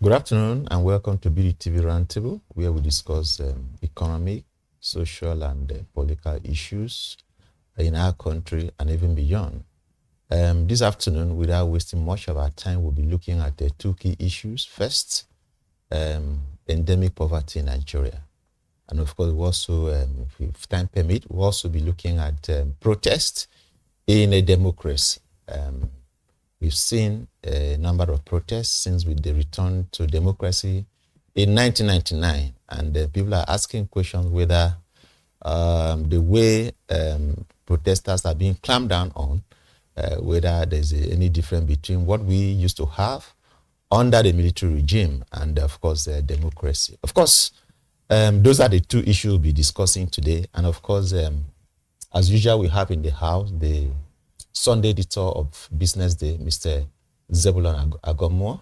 Good afternoon and welcome to BD TV Roundtable, where we discuss economic, social, and political issues in our country and even beyond. This afternoon, without wasting much of our time, we'll be looking at the two key issues. First, endemic poverty in Nigeria. And of course, we also, if time permit, we'll also be looking at protest in a democracy. We've seen a number of protests since the return to democracy in 1999, and people are asking questions whether the way protesters are being clamped down on, whether there's any difference between what we used to have under the military regime and, of course, democracy. Of course, those are the two issues we'll be discussing today, and of course, as usual, we have in the house the Sunday editor of BusinessDay, Mr. Zebulon Agumuo.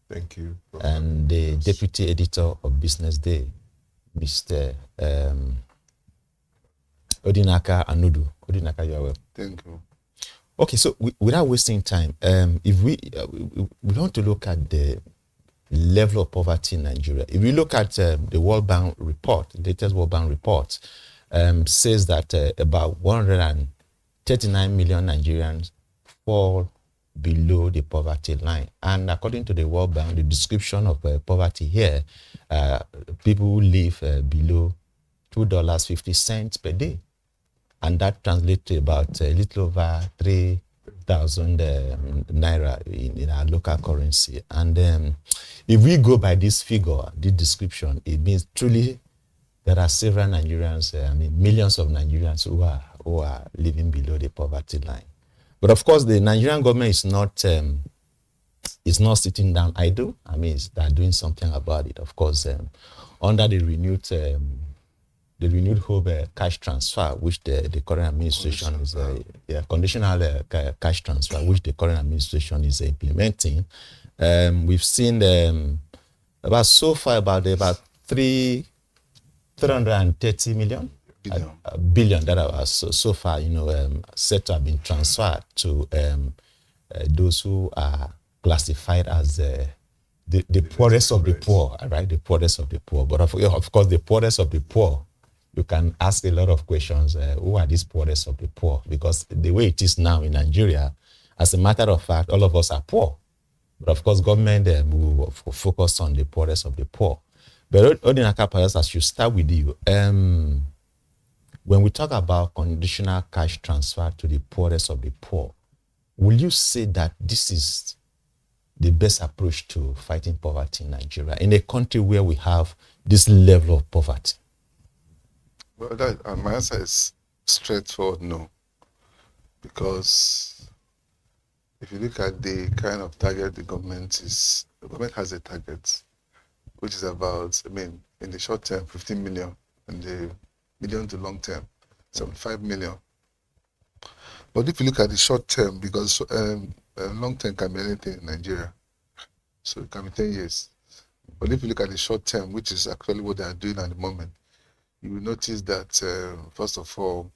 Thank you. And the deputy editor of BusinessDay, Mr. Odinaka Anudu. Odinaka, you are welcome. Thank you. Okay, so without wasting time, if we want to look at the level of poverty in Nigeria, if we look at the World Bank report, the latest World Bank report, says that about 139 million Nigerians fall below the poverty line. And according to the World Bank, the description of poverty here, people who live below $2.50 per day. And that translates to about a little over 3,000 naira in our local currency. And if we go by this figure, this description, it means truly there are several Nigerians, millions of Nigerians who are living below the poverty line. But of course, the Nigerian government is not sitting down idle. They're doing something about it. Of course, under the renewed hope cash transfer, which the current administration is conditional cash transfer, which the current administration is implementing. We've seen about 330 million. Billion that are so far, said to have been transferred to those who are classified as the poorest of the poor, right? The poorest of the poor. But of course, the poorest of the poor, you can ask a lot of questions. Who are these poorest of the poor? Because the way it is now in Nigeria, as a matter of fact, all of us are poor. But of course, government will focus on the poorest of the poor. But Odinaka, perhaps I should start with you. When we talk about conditional cash transfer to the poorest of the poor, will you say that this is the best approach to fighting poverty in Nigeria, in a country where we have this level of poverty? Well, my answer is straightforward no. Because if you look at the kind of target the government has a target, which is about, in the short term, 15 million, and the medium to long term, 75 million. But if you look at the short term, because long term can be anything in Nigeria, so it can be 10 years. But if you look at the short term, which is actually what they are doing at the moment, you will notice that, first of all,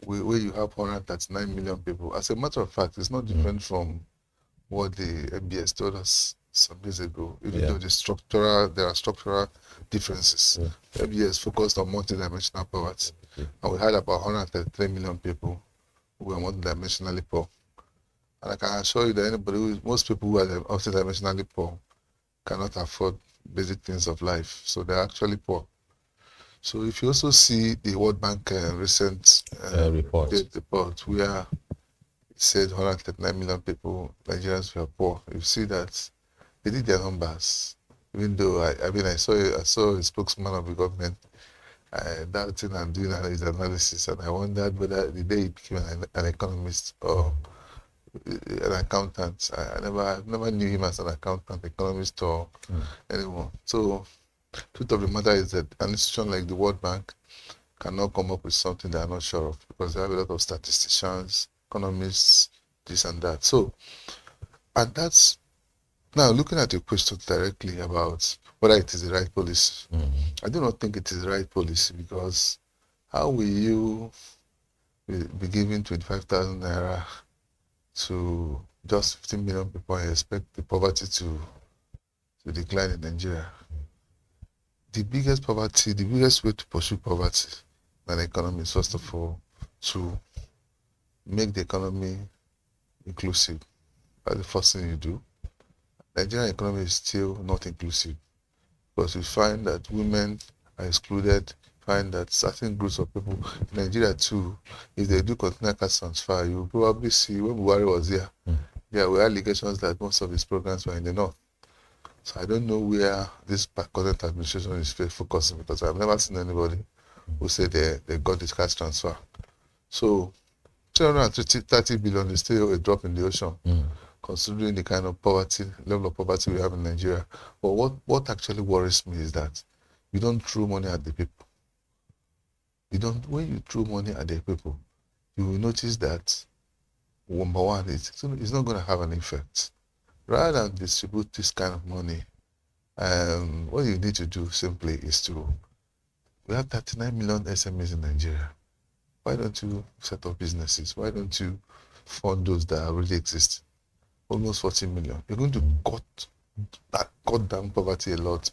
where you have 139 million people, as a matter of fact, it's not different from what the MBS told us some days ago, even though there are structural differences. MBS focused on multidimensional poverty, and we had about 133 million people who were multidimensionally poor. And I can assure you that most people who are multidimensionally poor cannot afford basic things of life, so they're actually poor. So if you also see the World Bank recent report where it said 139 million people, Nigerians were poor, you see that they did their numbers. Even though I saw a spokesman of the government doubting and doing his analysis, and I wondered whether the day he became an economist or an accountant. I never knew him as an accountant, economist, or anyone. So, truth of the matter is that an institution like the World Bank cannot come up with something they are not sure of, because they have a lot of statisticians, economists, this and that. So, and that's now looking at your question directly about whether it is the right policy. I do not think it is the right policy, because how will you be giving 25,000 naira to just 15 million people and expect the poverty to to decline in Nigeria. The biggest way to pursue poverty in an economy is, first of all, to make the economy inclusive. That's the first thing you do. Nigerian economy is still not inclusive because we find that women are excluded, find that certain groups of people in Nigeria too, if they do Conditional Cash Transfer, you probably see when Buhari was here, there were allegations that most of his programs were in the north. So I don't know where this current administration is focusing, because I've never seen anybody who said they got this cash transfer. So 330 billion is still a drop in the ocean, considering the kind of level of poverty we have in Nigeria. But what actually worries me is that you don't throw money at the people. When you throw money at the people, you will notice that, number one, it's not going to have an effect. Rather than distribute this kind of money, what you need to do simply is we have 39 million SMEs in Nigeria. Why don't you set up businesses? Why don't you fund those that already exist? Almost 40 million. You're going to cut down poverty a lot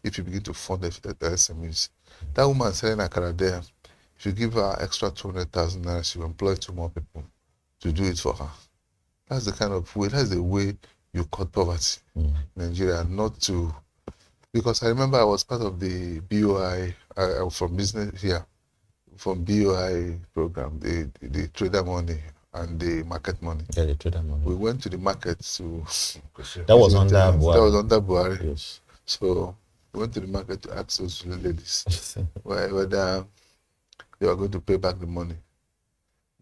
if you begin to fund the SMEs. That woman selling akara there, if you give her extra 200,000 naira, she will employ 2 more people to do it for her. That's the way you cut poverty in Nigeria, not to... Because I remember I was part of the BOI, from business here, from BOI program, the trader money and the market money. Yeah, the trader money. We went to the market to... That was under Buhari. That was under Buhari. Yes. So we went to the market to ask those ladies whether they were going to pay back the money.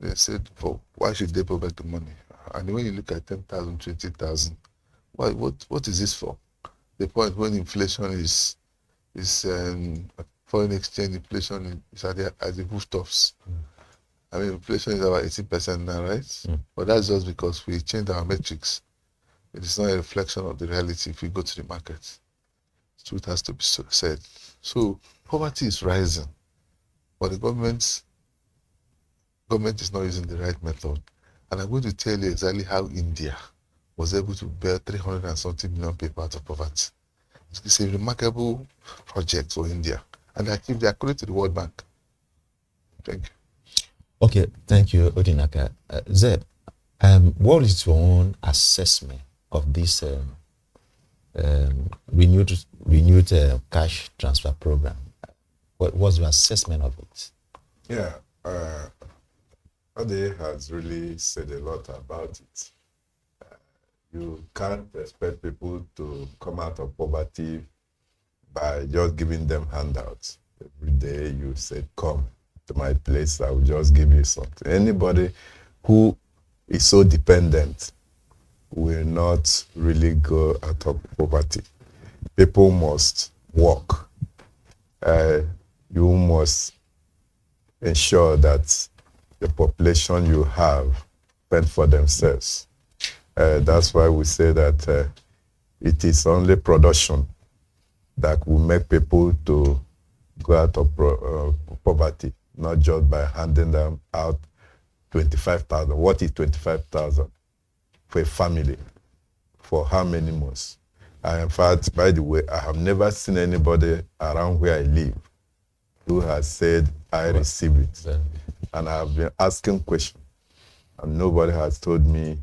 They said, why should they pay back the money? And when you look at 10,000, 20,000, what is this for? The point when inflation is foreign exchange inflation is at the rooftops. I mean, inflation is about 18% now, right? But that's just because we changed our metrics. It is not a reflection of the reality if we go to the market. So it has to be said. So poverty is rising, but the government is not using the right method. And I'm going to tell you exactly how India was able to bear 300 and something million people out of poverty. It's a remarkable project for India. And they achieved it according to the World Bank. Thank you. Okay, thank you, Odinaka. Zeb, what is your own assessment of this renewed cash transfer program? What was your assessment of it? Yeah, Ade has really said a lot about it. You can't expect people to come out of poverty by just giving them handouts. Every day you said, come to my place, I will just give you something. Anybody who is so dependent will not really go out of poverty. People must work. You must ensure that the population you have fend for themselves. That's why we say that it is only production that will make people to go out of poverty, not just by handing them out 25,000. What is 25,000 for a family? For how many months? And in fact, by the way, I have never seen anybody around where I live who has said, I receive it. And I have been asking questions, and nobody has told me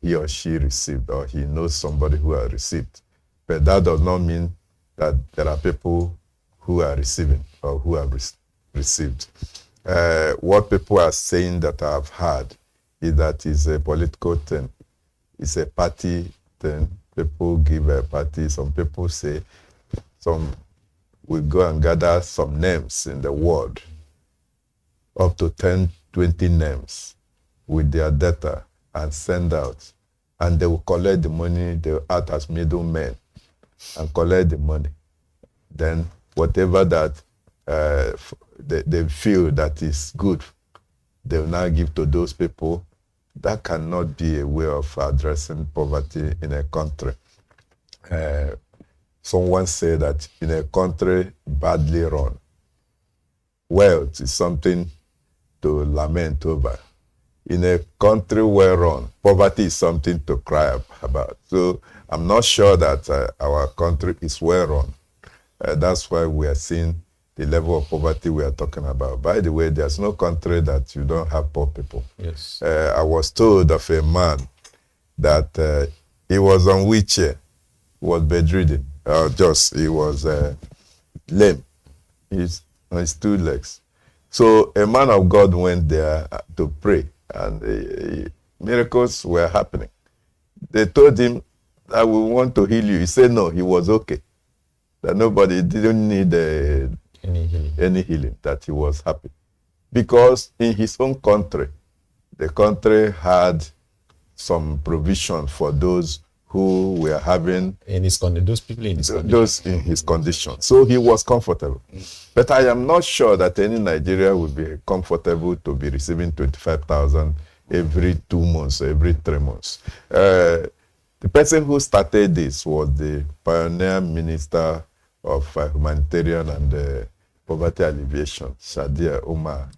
he or she received, or he knows somebody who has received. But that does not mean that there are people who are receiving or who have received. What people are saying that I've heard is that it's a political thing. It's a party thing. People give a party. Some people say some will go and gather some names in the world, up to 10, 20 names with their data, and send out. And they will collect the money, they will act as middlemen and collect the money. Then whatever that they feel that is good, they will now give to those people. That cannot be a way of addressing poverty in a country. Someone said that in a country badly run, wealth is something to lament over. in a country well run, poverty is something to cry about. So I'm not sure that our country is well run. That's why we are seeing the level of poverty we are talking about. By the way, there's no country that you don't have poor people. Yes. I was told of a man that he was on wheelchair, was bedridden, he was lame. He's on his two legs. So a man of God went there to pray, and miracles were happening. They told him that we want to heal you. He said no, he was okay. That nobody didn't need any healing, that he was happy. Because in his own country, the country had some provision for those who were having those people in his condition. Those in his condition. So he was comfortable. But I am not sure that any Nigerian would be comfortable to be receiving 25,000 every 2 months, every 3 months. The person who started this was the pioneer minister of humanitarian and poverty alleviation, Shadia Omar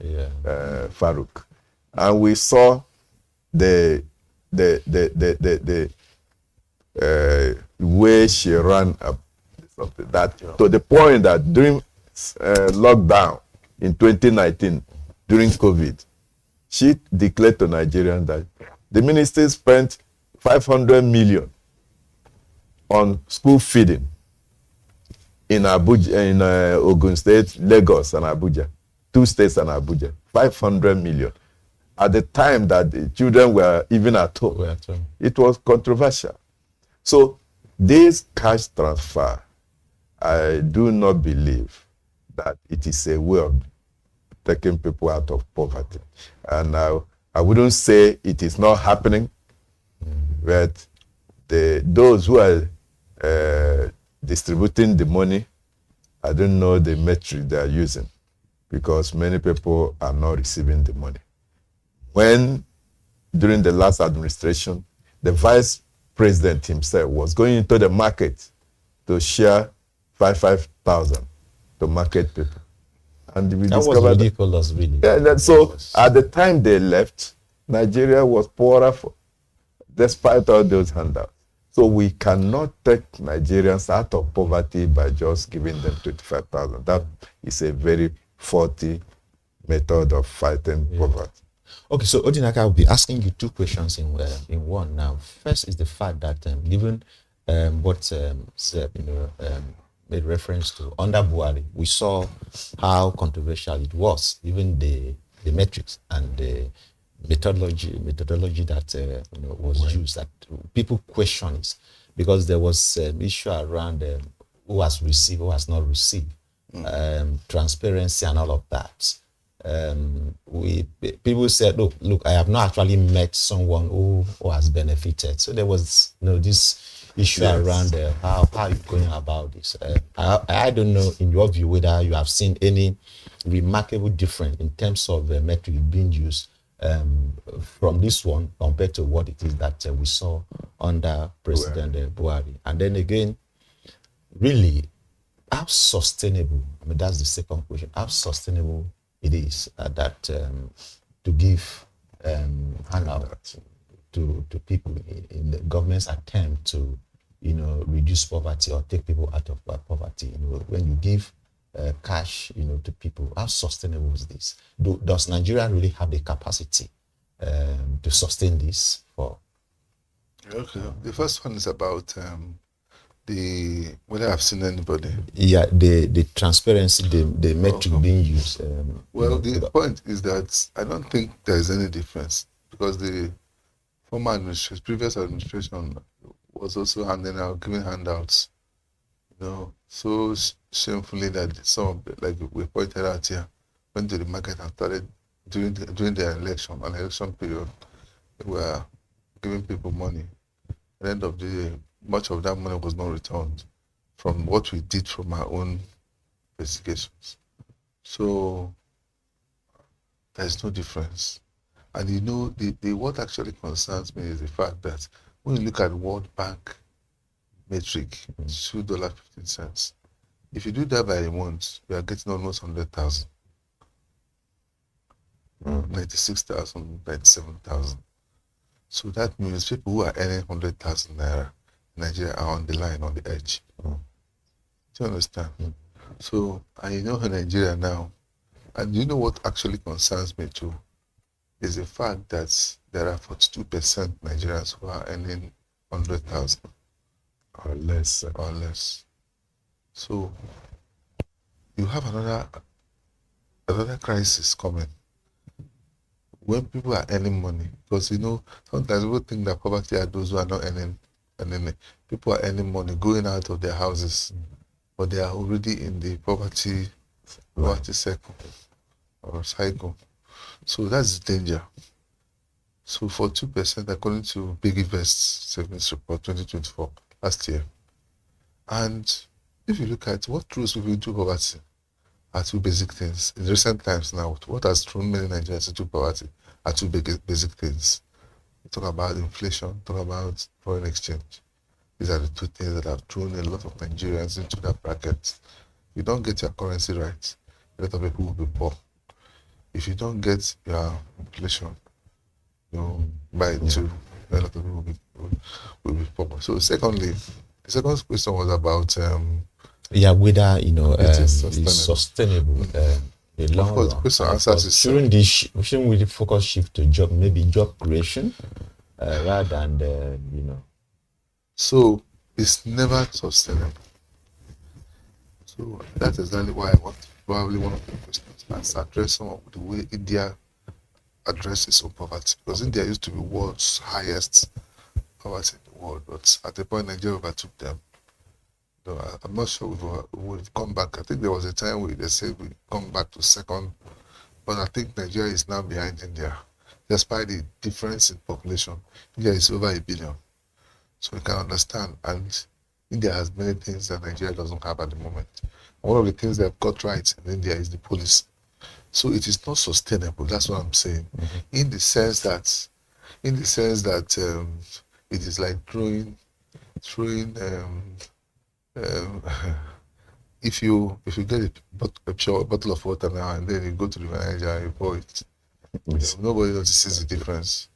Farouk. And we saw the way she ran up that to the point that during lockdown in 2019, during COVID, she declared to Nigerians that the ministry spent 500 million on school feeding in Abuja, in Ogun State, Lagos, and Abuja, 2 states and Abuja, 500 million. At the time that the children were even at home, it was controversial. So this cash transfer, I do not believe that it is a way of taking people out of poverty. And I wouldn't say it is not happening, but those who are distributing the money, I don't know the metric they are using, because many people are not receiving the money. When, during the last administration, the vice president himself was going into the market to share 5,000 to market people. And we that was ridiculous, really. Yeah, so at the time they left, Nigeria was poorer despite all those handouts. So we cannot take Nigerians out of poverty by just giving them 25,000. That is a very faulty method of fighting poverty. Okay, so Odinaka, I'll be asking you 2 questions in one now. First is the fact that given what Zeb, made reference to under Buhari, we saw how controversial it was, even the metrics and the methodology that was used, that people question it, because there was issue around who has received, who has not received, transparency and all of that. People said, look, I have not actually met someone who has benefited. So there was this issue around how you going about this. I don't know, in your view, whether you have seen any remarkable difference in terms of metric being used from this one compared to what it is that we saw under President Buhari. And then again, really, how sustainable, that's the second question, how sustainable it is that to give handouts to people in the government's attempt to, reduce poverty or take people out of poverty. When you give cash, to people, how sustainable is this? Does Nigeria really have the capacity to sustain this? Okay. The first one is about whether I've seen anybody. Yeah, the transparency, the metric being used. Well, the point is that I don't think there is any difference, because the previous administration was also giving handouts, so shamefully that some of the, like we pointed out here, went to the market and started during the election period, they were giving people money. At the end of the day, much of that money was not returned from what we did from our own investigations. So there's no difference. And the what actually concerns me is the fact that when you look at World Bank metric, $2.15. If you do that by a month, you are getting almost 100,000. 96,000, 97,000. So that means people who are earning 100,000 naira in Nigeria are on the line, on the edge. Do you understand? So, and you know in Nigeria now, and you know what actually concerns me too, is the fact that there are 42% Nigerians who are earning 100,000 or less. or less. So you have another crisis coming when people are earning money, because you know sometimes people think that poverty are those who are not earning it. People are earning money, going out of their houses, but they are already in the poverty circle or cycle. So that's the danger. So for 2%, according to Big Invest Savings Report 2024 last year, and if you look at what throws people into poverty are two basic things. In recent times now, what has thrown many Nigerians into poverty are two basic things. We talk about inflation, talk about foreign exchange. These are the two things that have thrown a lot of Nigerians into that bracket. You don't get your currency right, a lot of people will be poor. If you don't get your inflation, by two, a lot of people will be poor. So secondly, the second question was about whether it is it's sustainable. The long of course, run. the question answers is Shouldn't we focus shift to job creation rather than So it's never sustainable. So that's exactly why I want probably one of the questions is address some of the way India addresses poverty, because India used to be world's highest poverty in the world, but at the point Nigeria overtook them. I'm not sure we've come back. I think there was a time where they said we come back to second, but I think Nigeria is now behind India, despite the difference in population. India is over 1 billion, so you can understand. And India has many things that Nigeria doesn't have at the moment. One of the things they've got right in India is the police. So it is not sustainable. That's what I'm saying. In the sense that it is like throwing. If you get a pure bottle of water now and then you go to the manager and you pour it, nobody notices the difference.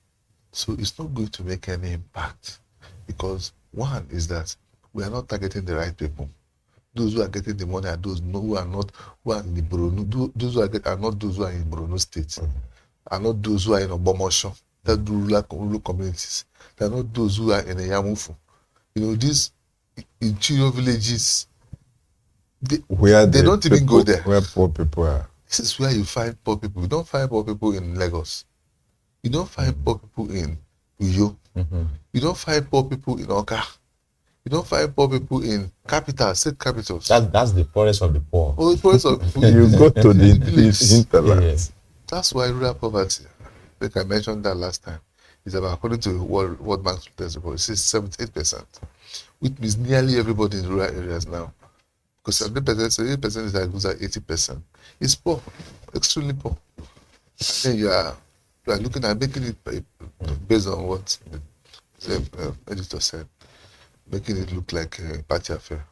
So it's not going to make any impact, because one is that we are not targeting the right people. Those who are getting the money are those who are in the Borno. Those who are not those who are in Borno State, are not those who are in Obomosho, that do rural communities. They are not those who are in Yamufu. These interior villages, they don't even go there. Where poor people are. This is where you find poor people. You don't find poor people in Lagos. You don't find poor people in Uyo. You don't find poor people in Oka. You don't find poor people in state capitals. That's the poorest of the poor. Oh, the poorest of people. You go to the hinterland. Yes. That's why rural poverty, like I mentioned that last time, is about, according to World Bank's report, it says 78%, which means nearly everybody in rural areas now. Because 78% is like 80%. It's poor, extremely poor. And then you are looking at making it based on what the editor said, making it look like a party affair.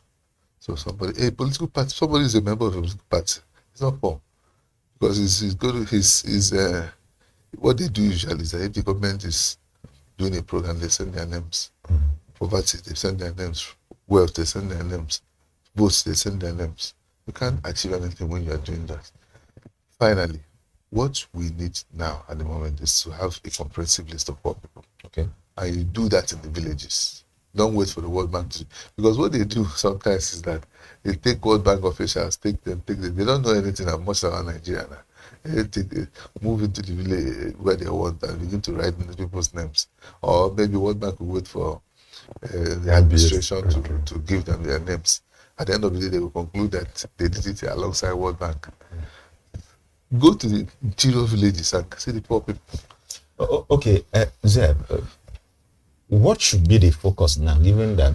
So a political party, somebody is a member of a political party. It's not poor, because what they do usually is that if the government is doing a program, they send their names. Poverty, they send their names. Wealth, they send their names. Votes, they send their names. You can't achieve anything when you are doing that. Finally, what we need now at the moment is to have a comprehensive list of poor people. Okay. And you do that in the villages. Don't wait for the World Bank to, because what they do sometimes is that they take World Bank officials, take them. They don't know anything much around Nigeria now. They move into the village where they want and begin to write in the people's names. Or maybe World Bank will wait for the administration to give them their names. At the end of the day, they will conclude that they did it alongside World Bank. Go to the interior villages and see the poor people. Okay, Zeb, what should be the focus now, given that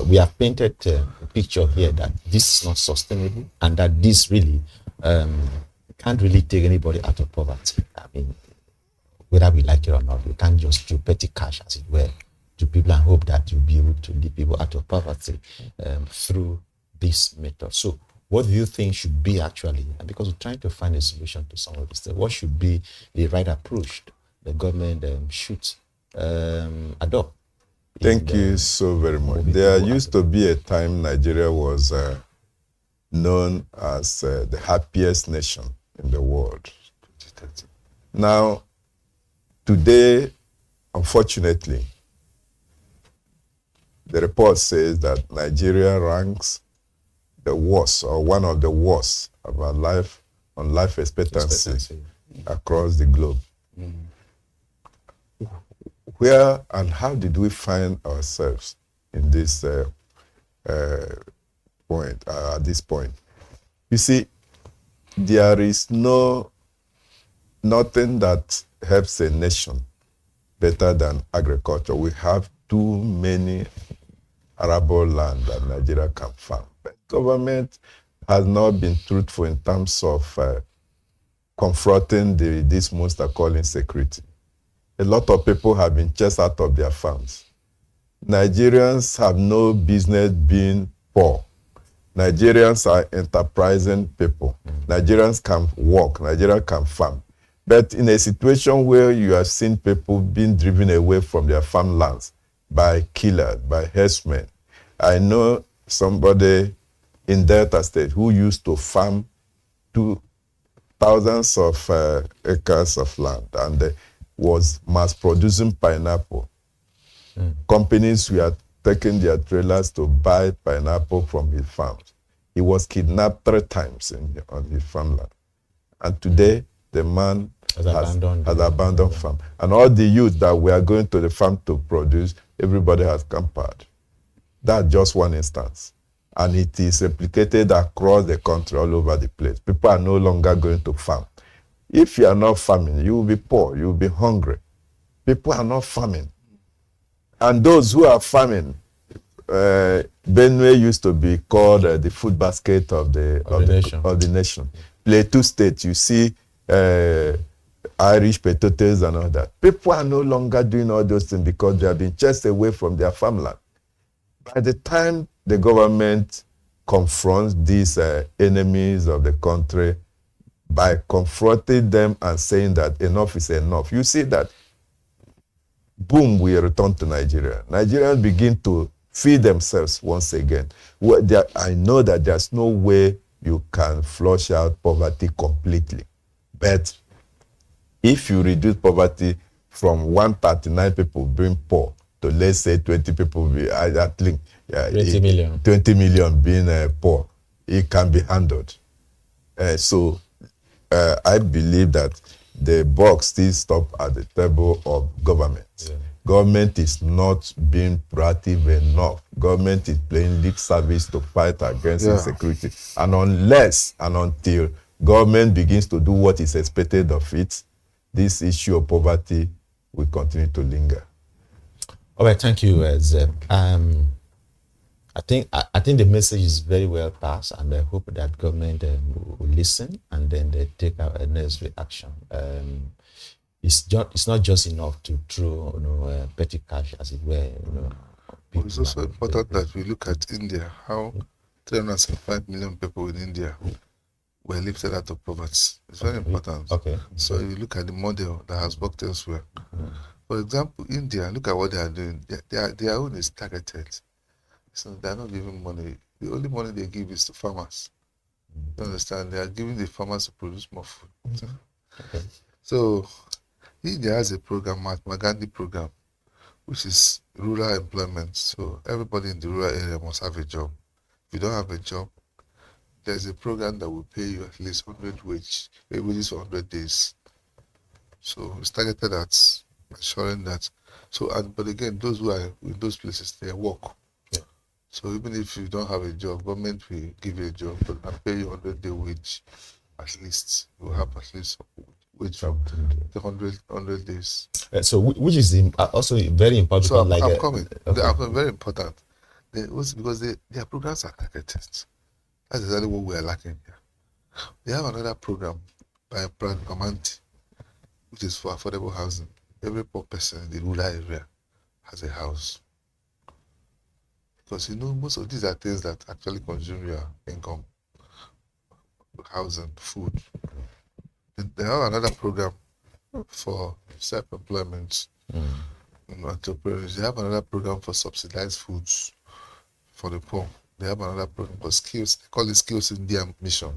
we have painted a picture here that this is not sustainable and that this really can't really take anybody out of poverty? I mean, whether we like it or not, we can't just do petty cash, as it were, to people and hope that you'll be able to lead people out of poverty through this method. So what do you think should be actually, and because we're trying to find a solution to some of this, what should be the right approach the government should adopt? Thank you so very much. There used to be a time Nigeria was known as the happiest nation in the world. Now, today, unfortunately, the report says that Nigeria ranks the worst, or one of the worst, of our life expectancy across the globe. Where and how did we find ourselves in this point? At this point, you see, there is nothing that helps a nation better than agriculture. We have too many arable land that Nigeria can farm. But government has not been truthful in terms of confronting this monster called insecurity. A lot of people have been chased out of their farms. Nigerians have no business being poor. Nigerians are enterprising people. Nigerians can work. Nigerians can farm. But in a situation where you have seen people being driven away from their farmlands by killers, by herdsmen. I know somebody in Delta State who used to farm thousands of acres of land and was mass producing pineapple. Companies were taking their trailers to buy pineapple from his farms. He was kidnapped 3 times on his farmland. And today, the man has abandoned farm. And all the youth that were going to the farm to produce, everybody has camped. That's just one instance. And it is replicated across the country, all over the place. People are no longer going to farm. If you are not farming, you will be poor, you will be hungry. People are not farming. And those who are farming, Benue used to be called the food basket of the nation. Plateau State, you see Irish potatoes and all that. People are no longer doing all those things because they have been chased away from their farmland. By the time the government confronts these enemies of the country by confronting them and saying that enough is enough, you see that, boom, we return to Nigeria. Nigerians begin to feed themselves once again. I know that there's no way you can flush out poverty completely. But if you reduce poverty from 139 people being poor to, let's say, 20 people, 20 million being poor, it can be handled. So I believe that the buck still stops at the table of government. Yeah. Government is not being proactive enough. Government is playing lip service to fight against insecurity. And unless and until government begins to do what is expected of it, this issue of poverty will continue to linger. All right, thank you, Zeb. I think the message is very well passed, and I hope that government will listen and then they take a necessary action. It's not just enough to throw petty cash, as it were. It's also important that we look at India, how 375 million people in India were lifted out of poverty. It's very important. Okay. So you look at the model that has worked elsewhere. For example, India, look at what they are doing. Their own is targeted. So they are not giving money. The only money they give is to farmers. You understand? They are giving the farmers to produce more food. Okay. So India has a program, Mahatma Gandhi program, which is rural employment. So everybody in the rural area must have a job. If you don't have a job, there's a program that will pay you at least 100 wages for 100 days. So it's targeted at ensuring that. So, but again, those who are in those places, they work. Yeah. So even if you don't have a job, government will give you a job, but and pay you 100-day wage at least. You will have at least wage for the 100 days. So which is also very important. So I'm coming. Okay. Very important. Because their programs are targeted. That's exactly what we are lacking here. They have another program by Pramanti, which is for affordable housing. Every poor person in the rural area has a house. Because most of these are things that actually consume your income. housing, food. They have another program for self-employment, entrepreneurs. They have another program for subsidized foods for the poor. They have another program for skills. They call it Skills India Mission.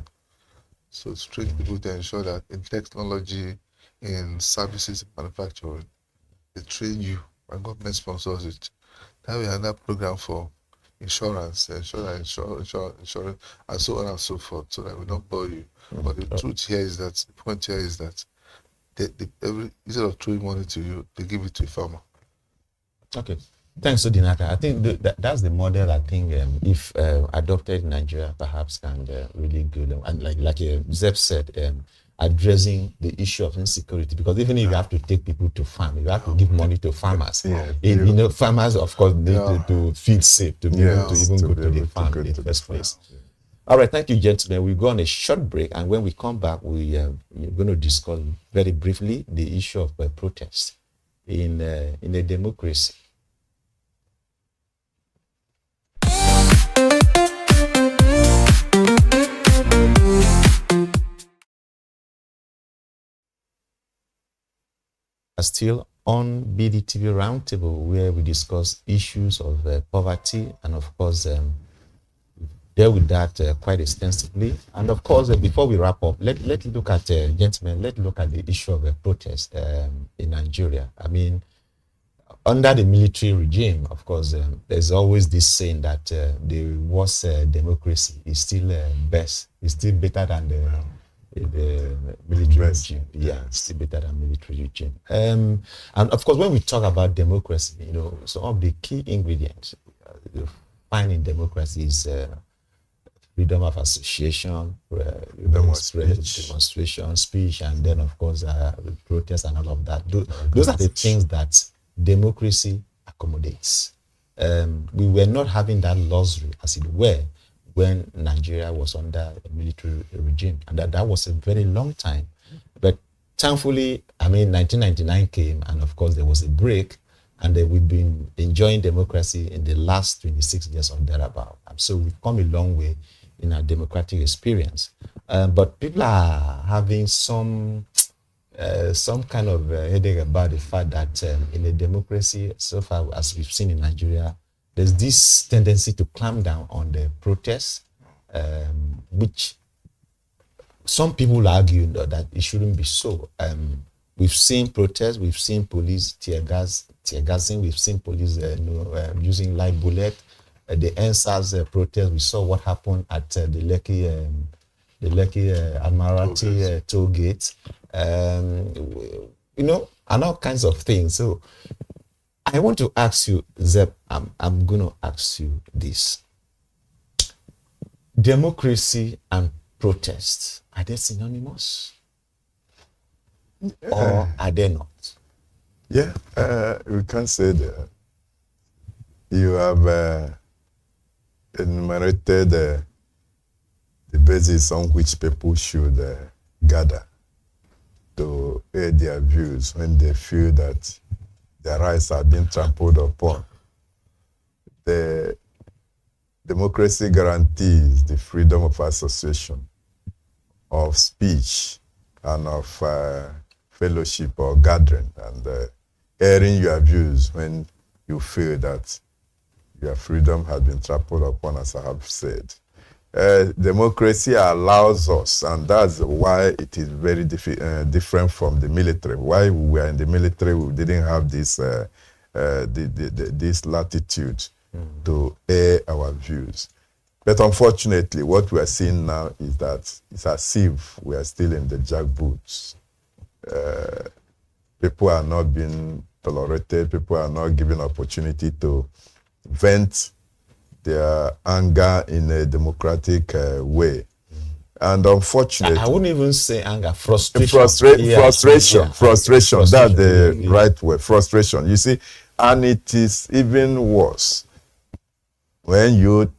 So it's train people to ensure that in technology, in services, manufacturing, they train you and government sponsors it. Then we have another program for insurance, and so on and so forth, so that we don't bore you. But the truth here is that, the point here is that instead of throwing money to you, they give it to a farmer. Okay. Thanks, Odinaka. I think that's the model. I think if adopted in Nigeria, perhaps can really good. And like Zeb said, addressing the issue of insecurity, because even if you have to take people to farm, you have to give money to farmers. Farmers, of course, need to feel safe to be able to even go to the farm in the first place. All right, thank you, gentlemen. We'll go on a short break, and when we come back, we're going to discuss very briefly the issue of protest in a democracy. Still on BDTV Roundtable, where we discuss issues of poverty, and of course deal with that quite extensively. And of course, before we wrap up, let's look at gentlemen, let's look at the issue of protest in Nigeria. I mean, under the military regime, of course, there's always this saying that the worst democracy is still best, is still better than the military regime. Yeah, it's still better than military regime. And of course, when we talk about democracy, some of the key ingredients you find in democracy is freedom of association, demonstration, speech, and then of course protest and all of that. Those are the things that democracy accommodates. We were not having that luxury, as it were, when Nigeria was under a military regime, and that was a very long time. But thankfully, 1999 came, and of course there was a break, and we've been enjoying democracy in the last 26 years or thereabout. So we've come a long way in our democratic experience. But people are having some kind of headache about the fact that in a democracy, so far as we've seen in Nigeria, there's this tendency to clamp down on the protests, which some people argue that it shouldn't be so. We've seen protests, we've seen police tear gassing, we've seen police using live bullet. The NSAS protest, we saw what happened at the Lekki Admiralty toll gate, and all kinds of things. So I want to ask you, Zeb, I'm going to ask you this. Democracy and protest, are they synonymous? Or are they not? Yeah, we can say that. You have enumerated the basis on which people should gather to air their views when they feel that their rights are being trampled upon. The democracy guarantees the freedom of association, of speech, and of fellowship or gathering, and airing your views when you feel that your freedom has been trampled upon, as I have said. Democracy allows us, and that's why it is very different from the military. Why we were in the military, we didn't have this this latitude to air our views. But unfortunately, what we are seeing now is that it's as if we are still in the jackboots. People are not being tolerated. People are not given opportunity to vent their anger in a democratic way. And unfortunately, I wouldn't even say anger, frustration. Frustration. That's the right word, frustration. You see, and it is even worse when you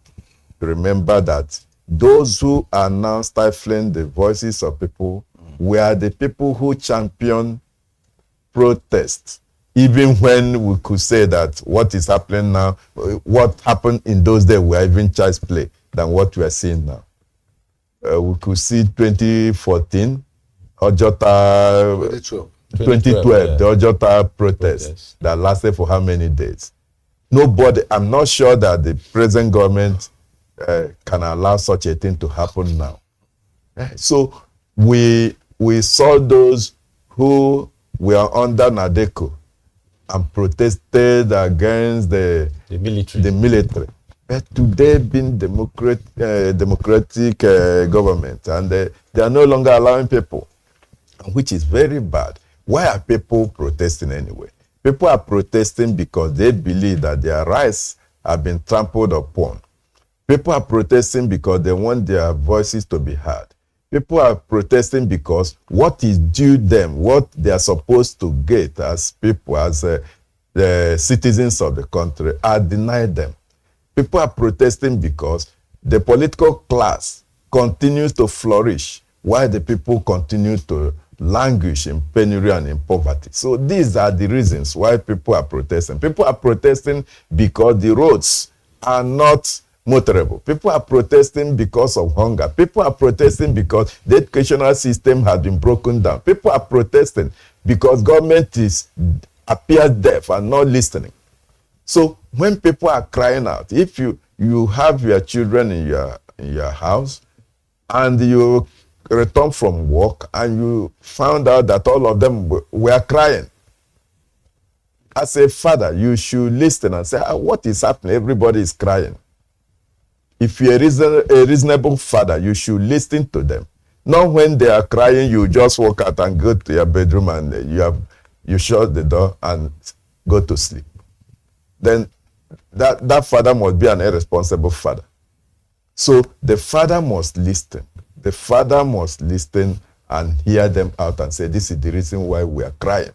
remember that those who are now stifling the voices of people were the people who champion protest. Even when we could say that what is happening now, what happened in those days were even child's play than what we are seeing now. we could see 2014, Ojota, 2012, the Ojota protest that lasted for how many days? Nobody, I'm not sure that the present government can allow such a thing to happen now. So we saw those who were under Nadeko and protested against the military. But today being democratic government, and they are no longer allowing people, which is very bad. Why are people protesting anyway? People are protesting because they believe that their rights have been trampled upon. People are protesting because they want their voices to be heard. People are protesting because what is due them, what they are supposed to get as people, as the citizens of the country, are denied them. People are protesting because the political class continues to flourish while the people continue to languish in penury and in poverty. So these are the reasons why people are protesting. People are protesting because the roads are not motorable. People are protesting because of hunger. People are protesting because the educational system has been broken down. People are protesting because government appears deaf and not listening. So when people are crying out, if you have your children in your house and you return from work and you found out that all of them were crying, as a father, you should listen and say, what is happening? Everybody is crying. If you're a reasonable father, you should listen to them. Not when they are crying, you just walk out and go to your bedroom and you shut the door and go to sleep. Then that father must be an irresponsible father. So the father must listen. The father must listen and hear them out and say, this is the reason why we are crying.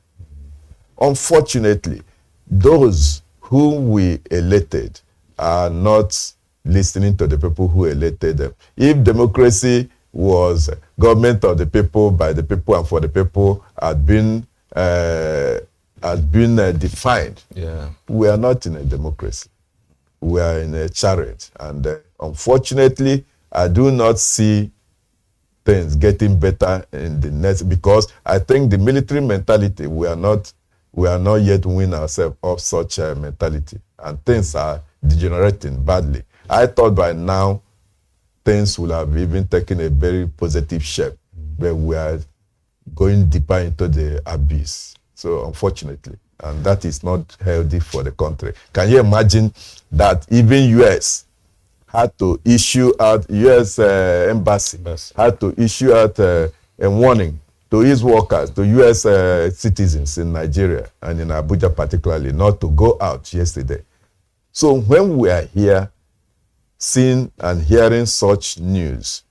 Unfortunately, those who we elected are not listening to the people who elected them. If democracy was government of the people, by the people, and for the people had been defined, we are not in a democracy. We are in a chariot. And unfortunately, I do not see things getting better in the next, because I think the military mentality, we are not yet winning ourselves of such a mentality, and things are degenerating badly. I thought by now things will have even taken a very positive shape, but we are going deeper into the abyss. So unfortunately, and that is not healthy for the country. Can you imagine that even US had to issue out, US embassy had to issue out a warning to its workers, to US citizens in Nigeria and in Abuja particularly, not to go out yesterday. So when we are here seeing and hearing such news,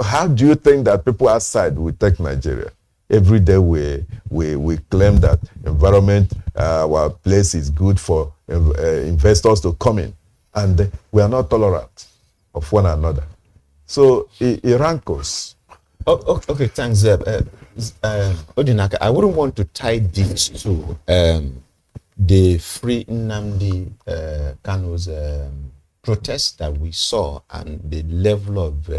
how do you think that people outside will take Nigeria? Every day we claim that environment, our place is good for investors to come in, and we are not tolerant of one another. So it rankles. Okay, thanks, Zeb. Odinaka, I wouldn't want to tie this to the Free Nnamdi Kanu's protests that we saw and the level of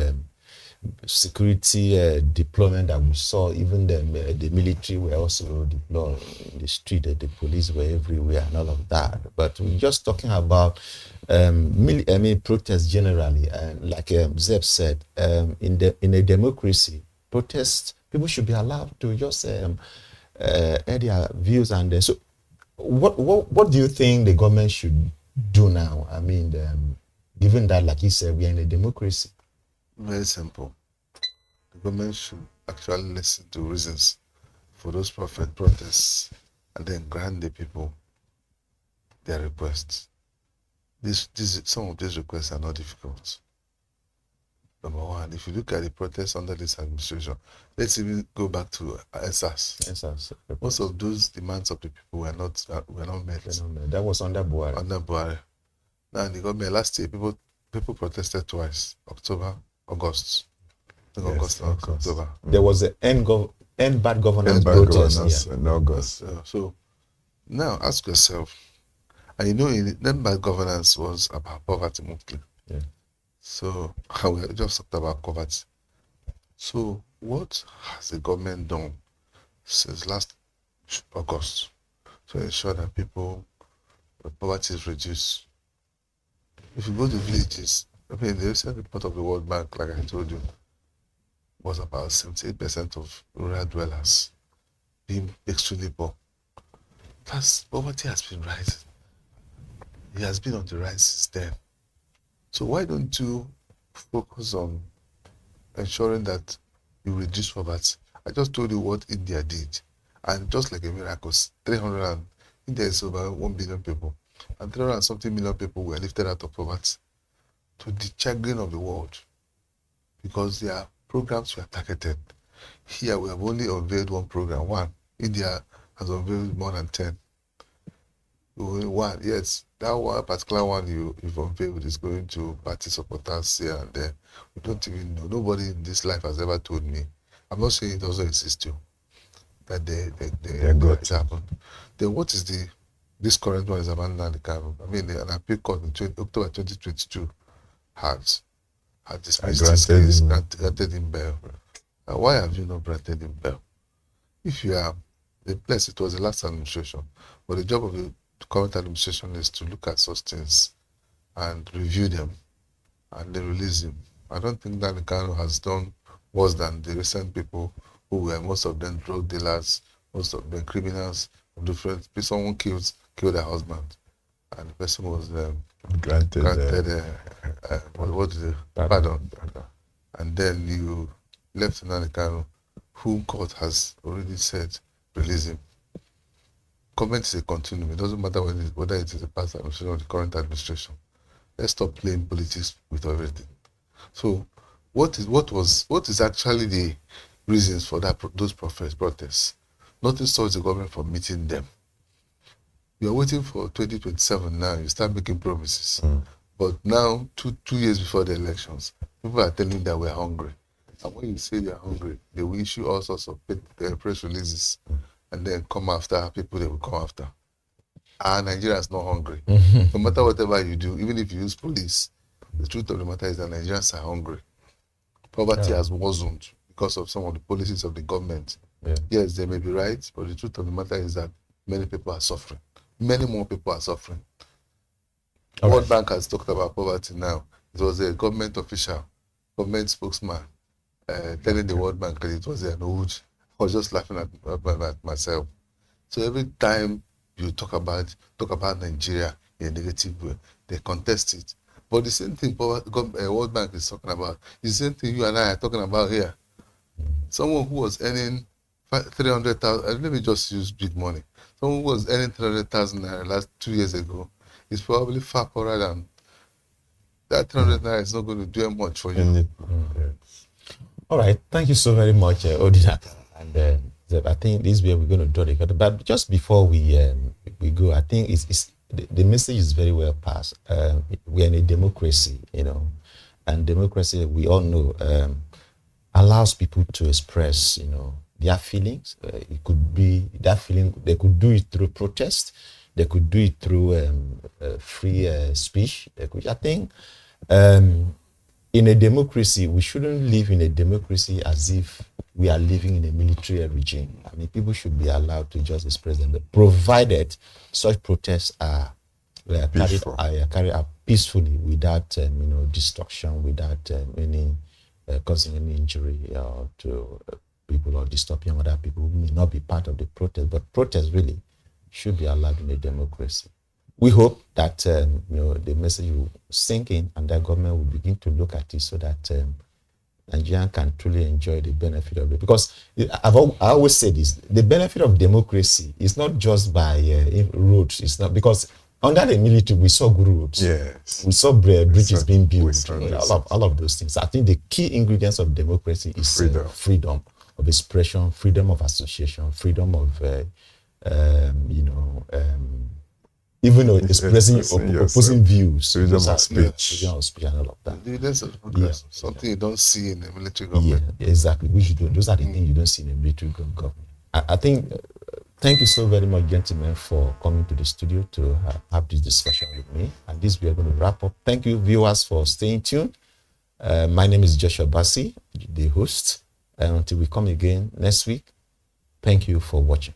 security deployment that we saw. Even the military were also deployed in the street, the police were everywhere and all of that. But we're just talking about protests generally, and like Zeb said, in a democracy, protests, people should be allowed to just air their views. And so what do you think the government should do now? I mean, given that, like you said, we are in a democracy. Very simple. The government should actually listen to reasons for those protests and then grant the people their requests. Some of these requests are not difficult. Number one, if you look at the protests under this administration, let's even go back to SARS. Most of those demands of the people were not met. That was under Buhari. Under Buhari. Now in the government last year, people protested twice, August. October. There was an end bad governance protest in August. So now ask yourself, and you know, end bad governance was about poverty mostly. Yeah. So we just talked about poverty. So what has the government done since last August to ensure that the poverty is reduced? If you go to villages, I mean, the recent report of the World Bank, like I told you, was about 78% of rural dwellers being extremely poor. Poverty has been rising. It has been on the rise since then. So why don't you focus on ensuring that you reduce poverty? I just told you what India did, and just like a miracle, India is over 1 billion people, and 300 and something million people were lifted out of poverty, to the chagrin of the world, because their programs were targeted. Here we have only unveiled one program. India has unveiled more than 10. One, yes, that one particular one you've unveiled is going to party supporters here and there. We don't even know. Nobody in this life has ever told me. I'm not saying it doesn't exist too, that it happened. Then what is this current one is about Nandikaru? I mean, an appeal court in October 2022 had dismissed this case, granted him bail. Why have you not granted him bail? If you are the place, it was the last administration, but the job of the current administration is to look at such things and review them and then release him. I don't think that Kano has done worse than the recent people who were most of them drug dealers, most of them criminals of different. Someone killed their husband, and the person was granted pardon. And then you left Kano, whom court has already said release him. Comment is a continuum. It doesn't matter whether it is the past administration or the current administration. Let's stop playing politics with everything. So, what is actually the reasons for those protests? Nothing stops the government from meeting them. You are waiting for 2027 now. You start making promises, but now two years before the elections, people are telling that we're hungry. And when you say they're hungry, they will issue all sorts of press releases. And then come after people they will come after. Nigeria is not hungry. No matter whatever you do, even if you use police, the truth of the matter is that Nigerians are hungry. Poverty has worsened because of some of the policies of the government. Yeah. Yes, they may be right, but the truth of the matter is that many people are suffering. Many more people are suffering. World Bank has talked about poverty now. It was a government official, government spokesman, telling the World Bank that it was an old. I was just laughing at myself. So every time you talk about Nigeria in a negative way, they contest it. But the same thing World Bank is talking about, the same thing you and I are talking about here. Someone who was earning 300,000, let me just use big money. Someone who was earning 300,000 naira last 2 years ago is probably far poorer than that. 300 naira is not going to do much for you. All right, thank you so very much, Odinaka. And I think this is where we're going to draw the curtain. But just before we go, I think the message is very well passed. We're in a democracy, and democracy, we all know, allows people to express, their feelings. It could be that feeling. They could do it through protest. They could do it through free speech. I think. In a democracy, we shouldn't live in a democracy as if we are living in a military regime. I mean, people should be allowed to just express them, provided such protests are carried out peacefully, without destruction, without any causing any injury to people or disturbing other people who may not be part of the protest. But protests really should be allowed in a democracy. We hope that the message will sink in, and that government will begin to look at it so that Nigerians can truly enjoy the benefit of it. Because I always say this: the benefit of democracy is not just by roads. It's not because under the military we saw good roads. Yes, we saw bridges being built. All of those things. I think the key ingredients of democracy is freedom of expression, freedom of association, freedom of even expressing opposing views, freedom of speech, and all of that. That's something you don't see in the military government. Yeah, exactly. Those are the things you don't see in the military government. I think. Thank you so very much, gentlemen, for coming to the studio to have this discussion with me. And this we are going to wrap up. Thank you, viewers, for staying tuned. My name is Joshua Bassey, the host. And until we come again next week, thank you for watching.